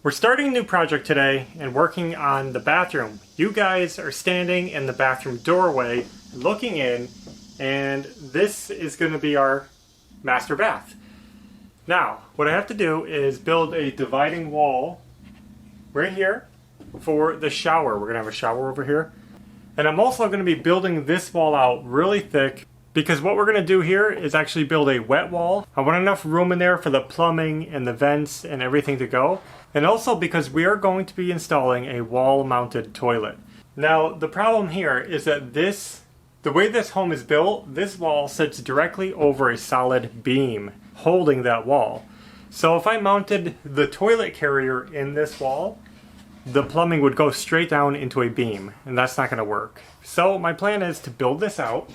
We're starting a new project today and working on the bathroom. You guys are standing in the bathroom doorway looking in, and this is going to be our master bath. Now, what I have to do is build a dividing wall right here for the shower. We're going to have a shower over here. And I'm also going to be building this wall out really thick because what we're going to do here is actually build a wet wall. I want enough room in there for the plumbing and the vents and everything to go. And also because we are going to be installing a wall-mounted toilet. Now, the problem here is that the way this home is built, this wall sits directly over a solid beam holding that wall. So if I mounted the toilet carrier in this wall, the plumbing would go straight down into a beam, and that's not going to work. So my plan is to build this out,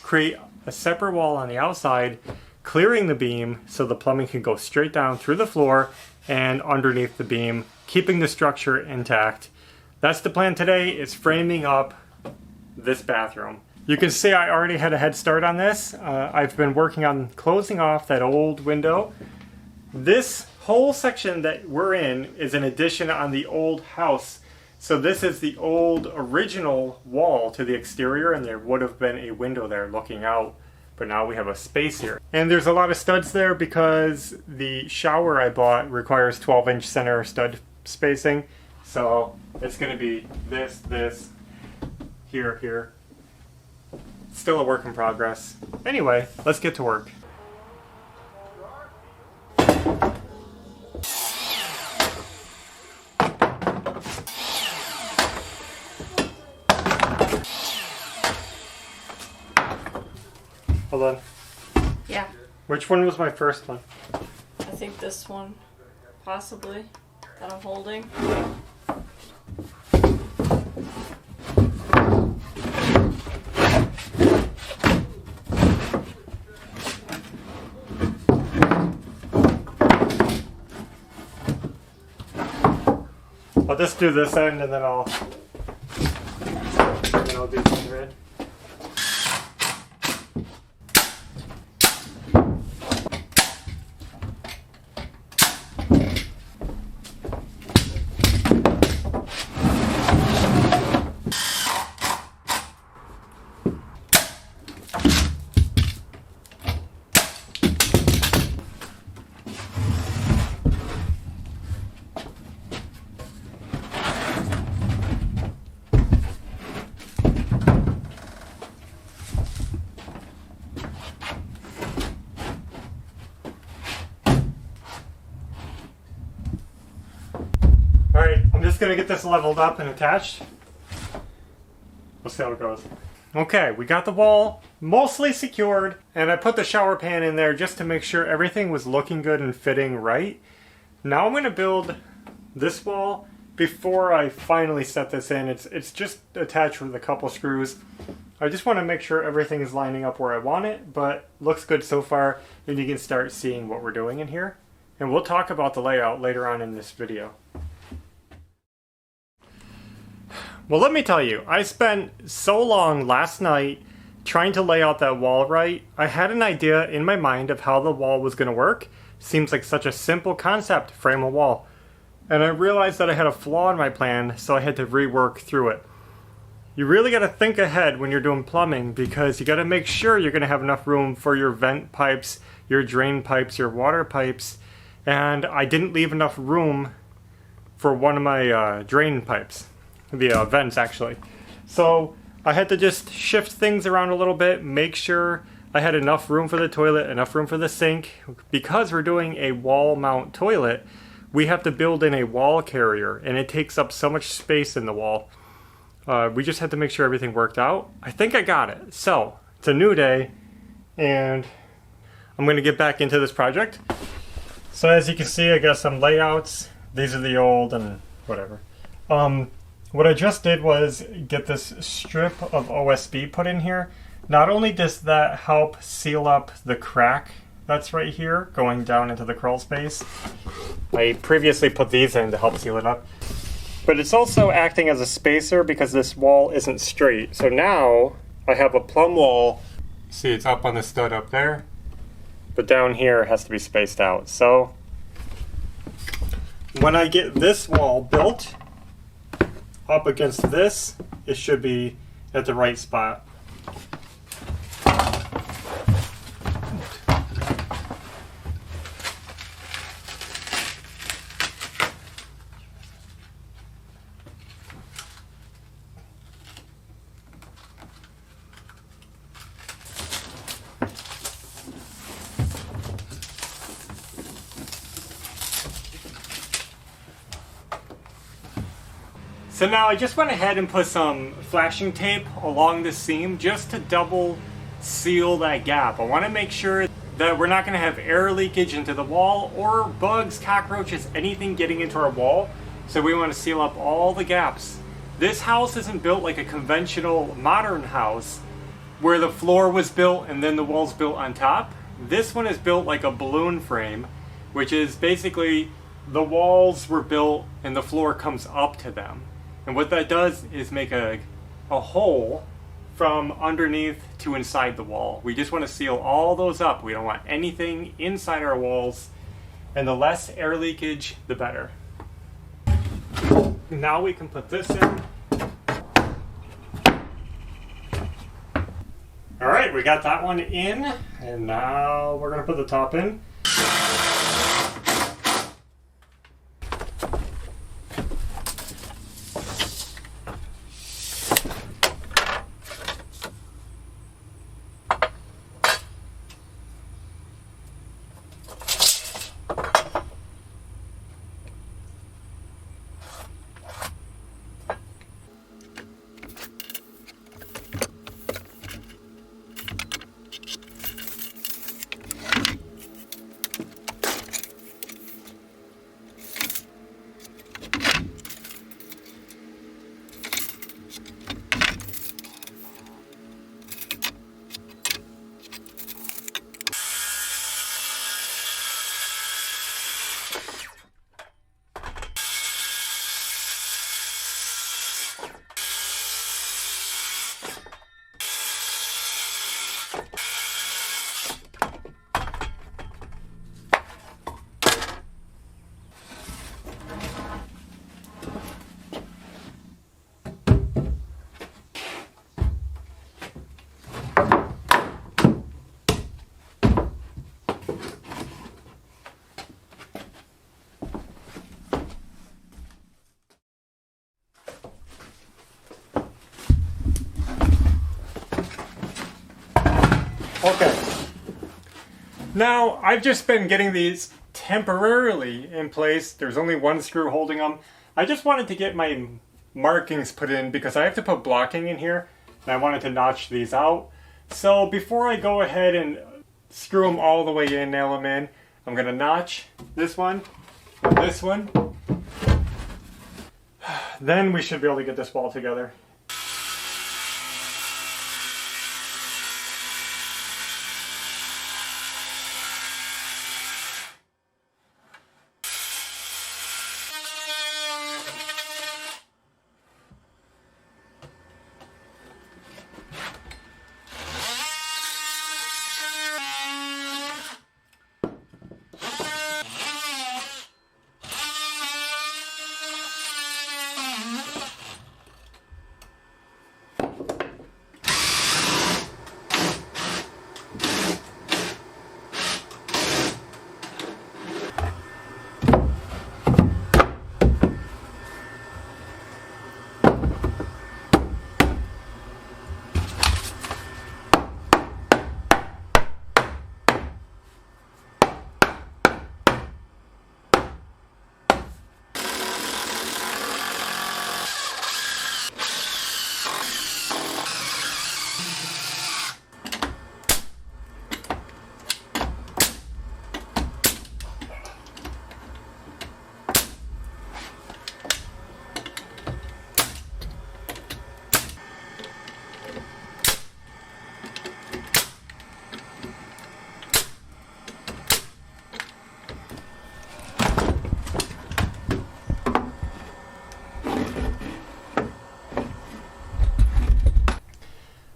create a separate wall on the outside, clearing the beam so the plumbing can go straight down through the floor and underneath the beam, keeping the structure intact. That's the plan today, is framing up this bathroom. You can see I already had a head start on this. I've been working on closing off that old window. This whole section that we're in is an addition on the old house. So this is the old original wall to the exterior, and there would have been a window there looking out. But now we have a space here. And there's a lot of studs there because the shower I bought requires 12-inch center stud spacing. So it's going to be this, here. Still a work in progress. Anyway, let's get to work. Hold on. Yeah. Which one was my first one? I think this one, possibly, that I'm holding. I'll just do this end and then I'll do some red. Alright, I'm just going to get this leveled up and attached. We'll see how it goes. Okay, we got the wall mostly secured, and I put the shower pan in there just to make sure everything was looking good and fitting right. Now I'm going to build this wall before I finally set this in. It's just attached with a couple screws. I just want to make sure everything is lining up where I want it, but looks good so far, and you can start seeing what we're doing in here. And we'll talk about the layout later on in this video. Well, let me tell you, I spent so long last night trying to lay out that wall right. I had an idea in my mind of how the wall was going to work. Seems like such a simple concept, frame a wall. And I realized that I had a flaw in my plan, so I had to rework through it. You really got to think ahead when you're doing plumbing because you got to make sure you're going to have enough room for your vent pipes, your drain pipes, your water pipes. And I didn't leave enough room for one of my drain pipes. The vents actually. So I had to just shift things around a little bit, make sure I had enough room for the toilet, enough room for the sink. Because we're doing a wall mount toilet, we have to build in a wall carrier, and it takes up so much space in the wall. We just had to make sure everything worked out. I think I got it. So it's a new day, and I'm going to get back into this project. So as you can see, I got some layouts. These are the old and whatever. What I just did was get this strip of OSB put in here. Not only does that help seal up the crack that's right here going down into the crawl space, I previously put these in to help seal it up, but it's also acting as a spacer because this wall isn't straight. So now I have a plumb wall. See, it's up on the stud up there, but down here it has to be spaced out. So when I get this wall built up against this, it should be at the right spot. So now I just went ahead and put some flashing tape along the seam just to double seal that gap. I want to make sure that we're not going to have air leakage into the wall or bugs, cockroaches, anything getting into our wall. So we want to seal up all the gaps. This house isn't built like a conventional modern house where the floor was built and then the walls built on top. This one is built like a balloon frame, which is basically the walls were built and the floor comes up to them. And what that does is make a hole from underneath to inside the wall. We just want to seal all those up. We don't want anything inside our walls. And the less air leakage, the better. Now we can put this in. All right, we got that one in. And now we're going to put the top in. Okay. Now, I've just been getting these temporarily in place. There's only one screw holding them. I just wanted to get my markings put in because I have to put blocking in here. And I wanted to notch these out. So before I go ahead and screw them all the way in, nail them in, I'm going to notch this one and this one. Then we should be able to get this wall together.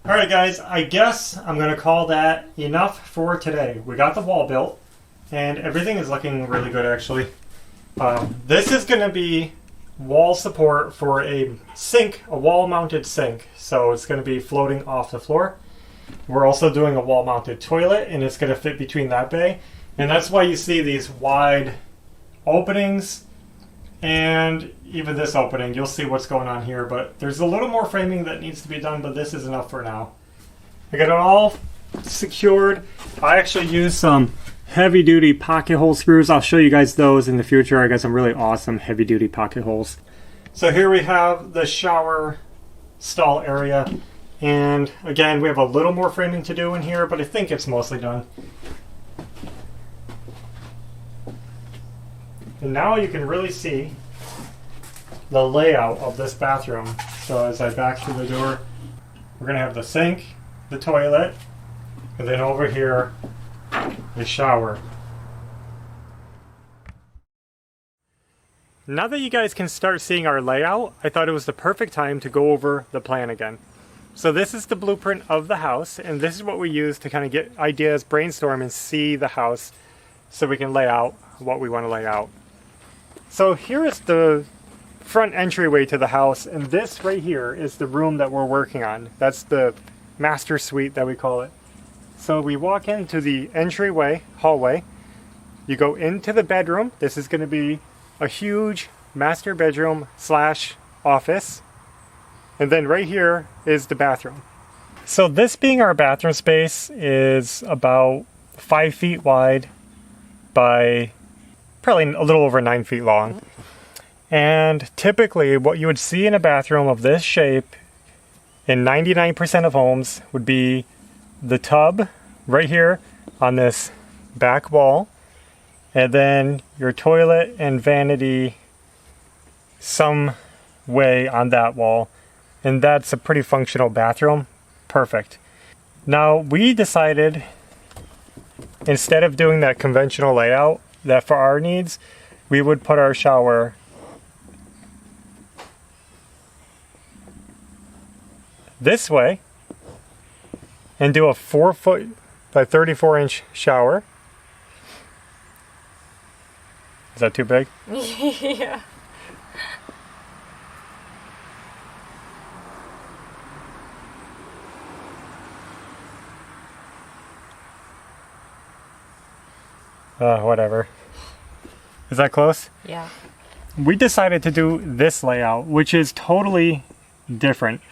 Alright guys, I guess I'm going to call that enough for today. We got the wall built, and everything is looking really good actually. This is going to be wall support for a sink, a wall-mounted sink. So it's going to be floating off the floor. We're also doing a wall-mounted toilet, and it's going to fit between that bay. And that's why you see these wide openings, and even this opening. You'll see what's going on here, but there's a little more framing that needs to be done, but this is enough for now. I got it all secured. I actually used some heavy-duty pocket hole screws. I'll show you guys those in the future. I got some really awesome heavy-duty pocket holes. So here we have the shower stall area, and again, we have a little more framing to do in here, but I think it's mostly done. And now you can really see the layout of this bathroom. So as I back through the door, we're going to have the sink, the toilet, and then over here, the shower. Now that you guys can start seeing our layout, I thought it was the perfect time to go over the plan again. So this is the blueprint of the house, and this is what we use to kind of get ideas, brainstorm, and see the house so we can lay out what we want to lay out. So here is the front entryway to the house, and this right here is the room that we're working on. That's the master suite that we call it. So we walk into the entryway, hallway. You go into the bedroom. This is going to be a huge master bedroom slash office. And then right here is the bathroom. So this being our bathroom space is about 5 feet wide by probably a little over 9 feet long. And typically what you would see in a bathroom of this shape in 99% of homes would be the tub right here on this back wall, and then your toilet and vanity some way on that wall, and that's a pretty functional bathroom. Perfect. Now we decided, instead of doing that conventional layout, that for our needs we would put our shower this way and do a 4 foot by 34 inch shower. Is that too big? Yeah. Whatever. Is that close? Yeah. We decided to do this layout, which is totally different.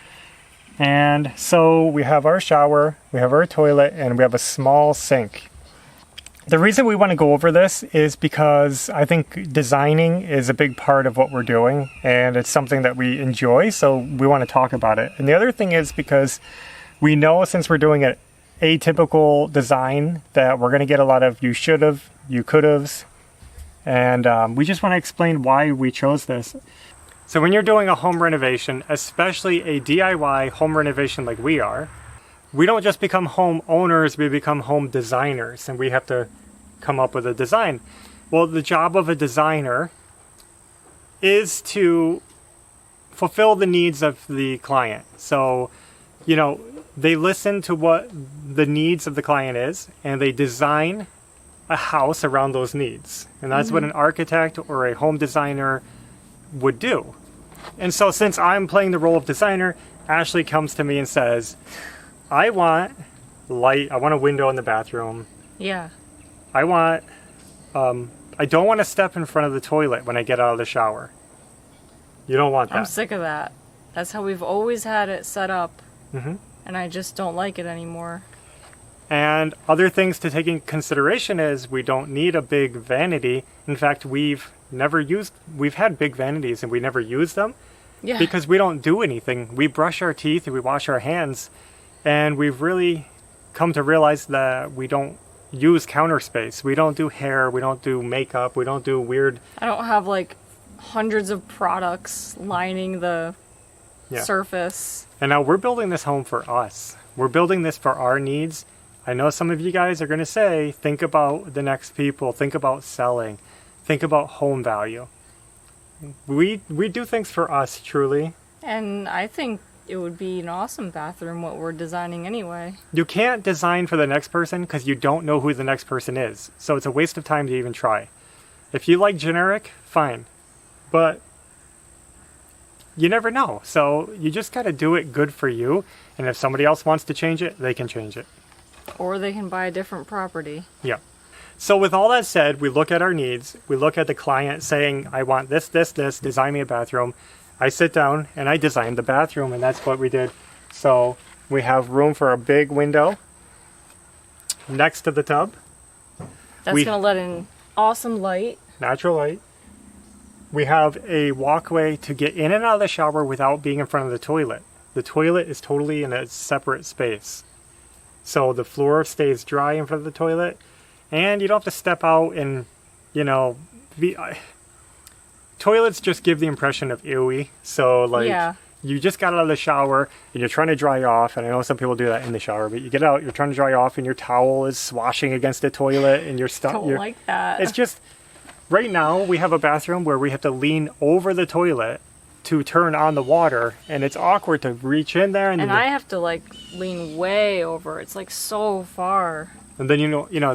And so we have our shower, we have our toilet, and we have a small sink. The reason we want to go over this is because I think designing is a big part of what we're doing, and it's something that we enjoy, so we want to talk about it. And the other thing is because we know, since we're doing an atypical design, that we're going to get a lot of you should have, you could have, and we just want to explain why we chose this. So when you're doing a home renovation, especially a DIY home renovation like we are, we don't just become home owners, we become home designers, and we have to come up with a design. Well, the job of a designer is to fulfill the needs of the client. So, you know, they listen to what the needs of the client is, and they design a house around those needs. And that's what an architect or a home designer would do. And so since I'm playing the role of designer, Ashley comes to me and says, I want light, I want a window in the bathroom. Yeah. I want, I don't want to step in front of the toilet when I get out of the shower. You don't want that. I'm sick of that. That's how we've always had it set up. Mm-hmm. And I just don't like it anymore. And other things to take in consideration is we don't need a big vanity. In fact, we've had big vanities and we never use them. Yeah. Because we don't do anything. We brush our teeth and we wash our hands, and we've really come to realize that we don't use counter space. We don't do hair, we don't do makeup, we don't do weird... I don't have like hundreds of products lining the surface. And now we're building this home for us. We're building this for our needs. I know some of you guys are going to say, think about the next people, think about selling, think about home value. We do things for us, truly. And I think it would be an awesome bathroom, what we're designing anyway. You can't design for the next person because you don't know who the next person is. So it's a waste of time to even try. If you like generic, fine. But you never know. So you just got to do it good for you. And if somebody else wants to change it, they can change it. Or they can buy a different property. Yeah. So with all that said, we look at our needs. We look at the client saying, I want this, design me a bathroom. I sit down and I design the bathroom, and that's what we did. So we have room for a big window next to the tub. That's going to let in awesome light. Natural light. We have a walkway to get in and out of the shower without being in front of the toilet. The toilet is totally in a separate space. So the floor stays dry in front of the toilet, and you don't have to step out and, toilets just give the impression of ewy. So, you just got out of the shower, and you're trying to dry off, and I know some people do that in the shower, but you get out, you're trying to dry off, and your towel is swashing against the toilet, and you're stuck. Don't like that. It's just, right now, we have a bathroom where we have to lean over the toilet to turn on the water, and it's awkward to reach in there. And I have to, lean way over. It's, so far. And then,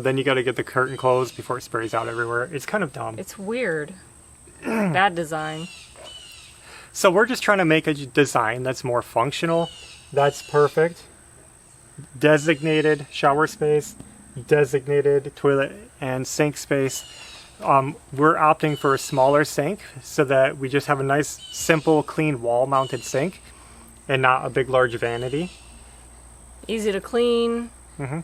then you got to get the curtain closed before it sprays out everywhere. It's kind of dumb. It's weird. Bad design. So we're just trying to make a design that's more functional. That's perfect. Designated shower space, designated toilet and sink space. We're opting for a smaller sink so that we just have a nice, simple, clean wall-mounted sink and not a big, large vanity. Easy to clean. Mm-hmm.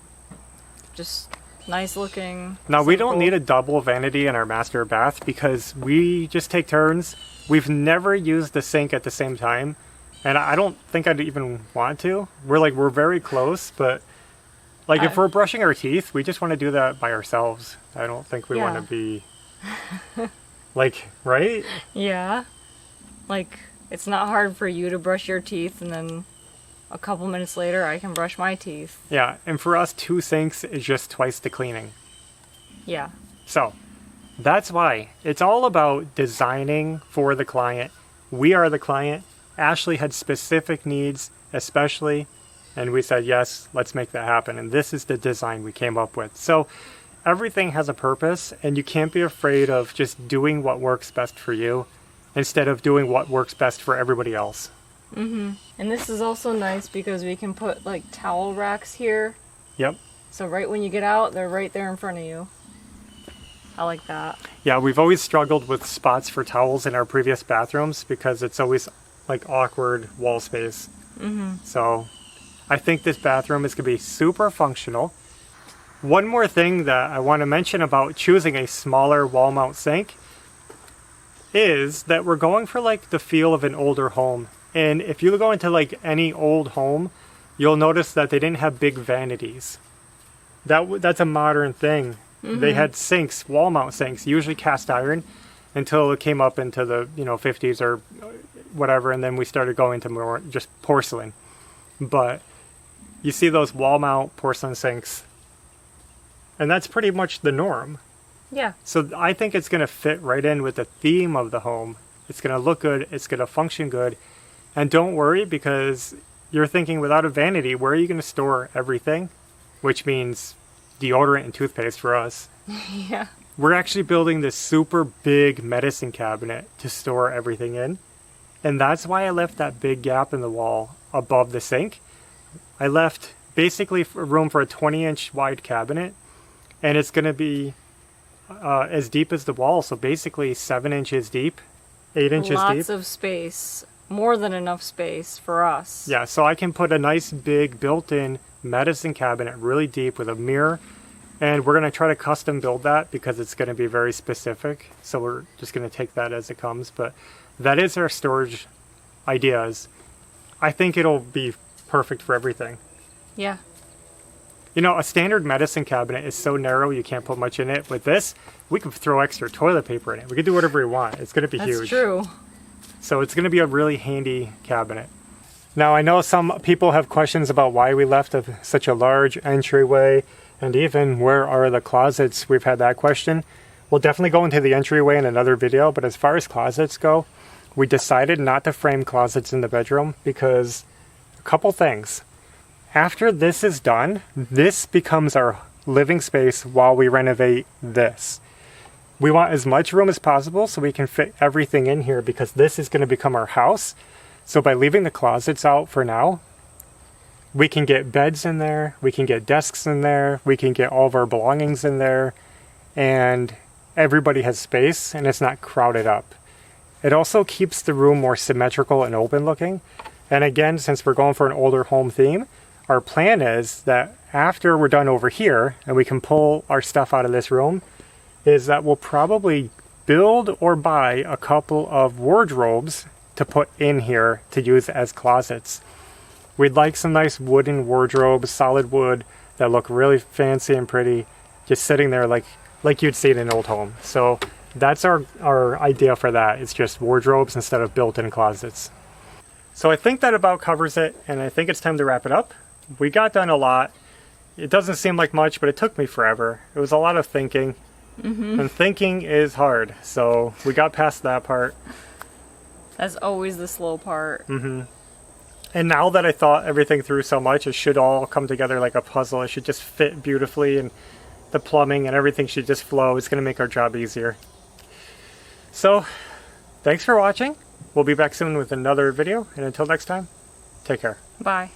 Just nice looking. Now, we don't need a double vanity in our master bath because we just take turns. We've never used the sink at the same time, and I don't think I'd even want to. We're very close, but if we're brushing our teeth, we just want to do that by ourselves. I don't think we want to be right? Yeah. It's not hard for you to brush your teeth, and then a couple minutes later I can brush my teeth. Yeah, and for us, 2 sinks is just twice the cleaning. Yeah. So, that's why. It's all about designing for the client. We are the client. Ashley had specific needs, especially, and we said, yes, let's make that happen. And this is the design we came up with. So everything has a purpose, and you can't be afraid of just doing what works best for you instead of doing what works best for everybody else. Mm-hmm. And this is also nice because we can put towel racks here. Yep. So right when you get out, they're right there in front of you. I like that. Yeah, we've always struggled with spots for towels in our previous bathrooms because it's always awkward wall space. Mm-hmm. So I think this bathroom is going to be super functional. One more thing that I want to mention about choosing a smaller wall mount sink is that we're going for the feel of an older home. And if you go into any old home, you'll notice that they didn't have big vanities. That's a modern thing. Mm-hmm. They had sinks, wall mount sinks, usually cast iron, until it came up into the 50s or whatever, and then we started going to more just porcelain. But you see those wall mount porcelain sinks, and that's pretty much the norm. Yeah. So I think it's going to fit right in with the theme of the home. It's going to look good. It's going to function good. And don't worry, because you're thinking without a vanity, where are you going to store everything? Which means deodorant and toothpaste for us. Yeah. We're actually building this super big medicine cabinet to store everything in. And that's why I left that big gap in the wall above the sink. I left basically room for a 20-inch wide cabinet. And it's going to be as deep as the wall. So basically 7 inches deep, 8 inches deep. Lots of space. More than enough space for us. Yeah, so I can put a nice big built-in medicine cabinet really deep with a mirror. And we're going to try to custom build that because it's going to be very specific. So we're just going to take that as it comes. But that is our storage ideas. I think it'll be perfect for everything. Yeah. A standard medicine cabinet is so narrow you can't put much in it. With this, we can throw extra toilet paper in it. We can do whatever we want. It's going to be huge. That's true. So it's going to be a really handy cabinet. Now, I know some people have questions about why we left such a large entryway, and even where are the closets. We've had that question. We'll definitely go into the entryway in another video, but as far as closets go, we decided not to frame closets in the bedroom because a couple things. After this is done, this becomes our living space while we renovate this. We want as much room as possible so we can fit everything in here, because this is going to become our house. So by leaving the closets out for now, we can get beds in there, we can get desks in there, we can get all of our belongings in there, and everybody has space and it's not crowded up. It also keeps the room more symmetrical and open looking. And again, since we're going for an older home theme, our plan is that after we're done over here and we can pull our stuff out of this room, is that we'll probably build or buy a couple of wardrobes to put in here to use as closets. We'd like some nice wooden wardrobes, solid wood, that look really fancy and pretty, just sitting there like you'd see in an old home. So that's our idea for that. It's just wardrobes instead of built-in closets. So I think that about covers it, and I think it's time to wrap it up. We got done a lot. It doesn't seem like much, but it took me forever. It was a lot of thinking. And thinking is hard, so we got past that part. That's always the slow part. And now that I thought everything through so much, it should all come together like a puzzle. It should just fit beautifully, and the plumbing and everything should just flow. It's going to make our job easier. So, thanks for watching. We'll be back soon with another video, and until next time, take care. Bye.